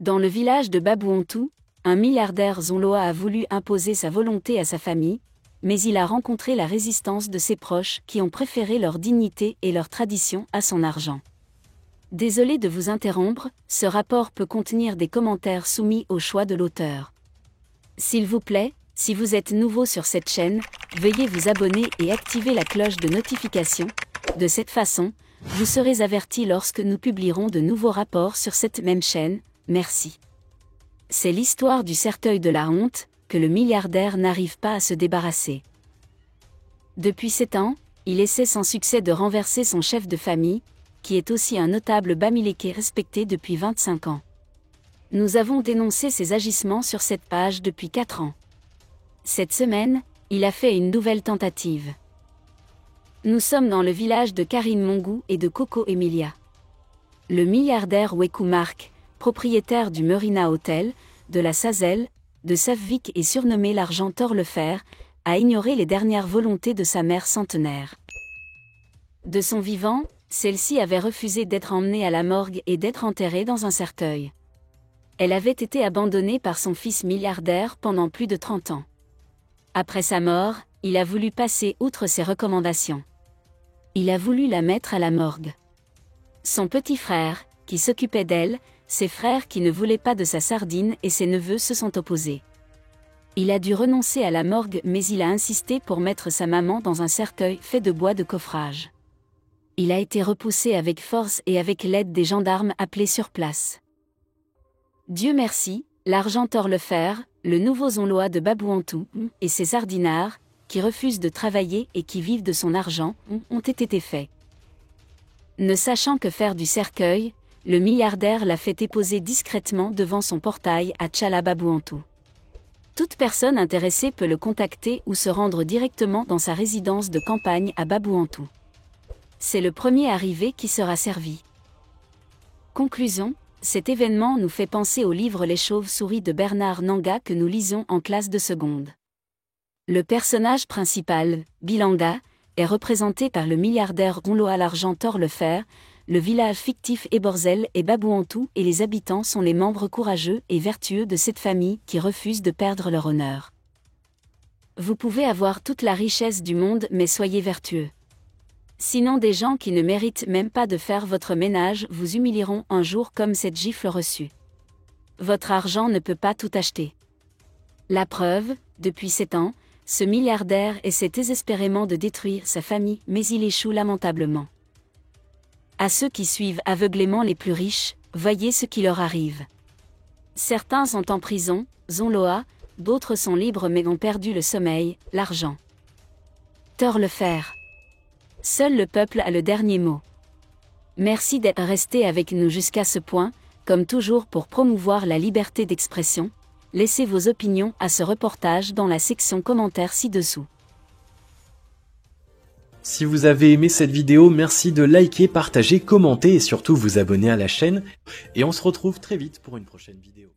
Dans le village de Babouantou, un milliardaire Zonloa a voulu imposer sa volonté à sa famille, mais il a rencontré la résistance de ses proches qui ont préféré leur dignité et leur tradition à son argent. Désolé de vous interrompre, ce rapport peut contenir des commentaires soumis au choix de l'auteur. S'il vous plaît, si vous êtes nouveau sur cette chaîne, veuillez vous abonner et activer la cloche de notification. De cette façon, vous serez averti lorsque nous publierons de nouveaux rapports sur cette même chaîne. Merci. C'est l'histoire du cercueil de la honte, que le milliardaire n'arrive pas à se débarrasser. Depuis 7 ans, il essaie sans succès de renverser son chef de famille, qui est aussi un notable bamiléké respecté depuis 25 ans. Nous avons dénoncé ses agissements sur cette page depuis 4 ans. Cette semaine, il a fait une nouvelle tentative. Nous sommes dans le village de Karine Mongou et de Coco Emilia. Le milliardaire Wekou Mark, propriétaire du Merina Hotel, de la Sazelle, de Savvik et surnommé l'Argentor le Fer, a ignoré les dernières volontés de sa mère centenaire. De son vivant, celle-ci avait refusé d'être emmenée à la morgue et d'être enterrée dans un cercueil. Elle avait été abandonnée par son fils milliardaire pendant plus de 30 ans. Après sa mort, il a voulu passer outre ses recommandations. Il a voulu la mettre à la morgue. Son petit frère, qui s'occupait d'elle, ses frères qui ne voulaient pas de sa sardine et ses neveux se sont opposés. Il a dû renoncer à la morgue mais il a insisté pour mettre sa maman dans un cercueil fait de bois de coffrage. Il a été repoussé avec force et avec l'aide des gendarmes appelés sur place. Dieu merci, l'Argentor le Fer, le nouveau Zonloa de Babouantou, et ses sardinards, qui refusent de travailler et qui vivent de son argent, ont été faits. Ne sachant que faire du cercueil, le milliardaire l'a fait déposer discrètement devant son portail à Tchala Babouantou. Toute personne intéressée peut le contacter ou se rendre directement dans sa résidence de campagne à Babouantou. C'est le premier arrivé qui sera servi. Conclusion, cet événement nous fait penser au livre Les chauves-souris de Bernard Nanga que nous lisons en classe de seconde. Le personnage principal, Bilanga, est représenté par le milliardaire Zonloa l'Argentor le Fer. Le village fictif Eborzel et Babouantou et les habitants sont les membres courageux et vertueux de cette famille qui refusent de perdre leur honneur. Vous pouvez avoir toute la richesse du monde mais soyez vertueux. Sinon des gens qui ne méritent même pas de faire votre ménage vous humilieront un jour comme cette gifle reçue. Votre argent ne peut pas tout acheter. La preuve, depuis 7 ans, ce milliardaire essaie désespérément de détruire sa famille mais il échoue lamentablement. À ceux qui suivent aveuglément les plus riches, voyez ce qui leur arrive. Certains sont en prison, Zonloa, d'autres sont libres mais ont perdu le sommeil, l'argent. Tor le Fer. Seul le peuple a le dernier mot. Merci d'être resté avec nous jusqu'à ce point, comme toujours pour promouvoir la liberté d'expression. Laissez vos opinions à ce reportage dans la section commentaires ci-dessous. Si vous avez aimé cette vidéo, merci de liker, partager, commenter et surtout vous abonner à la chaîne. Et on se retrouve très vite pour une prochaine vidéo.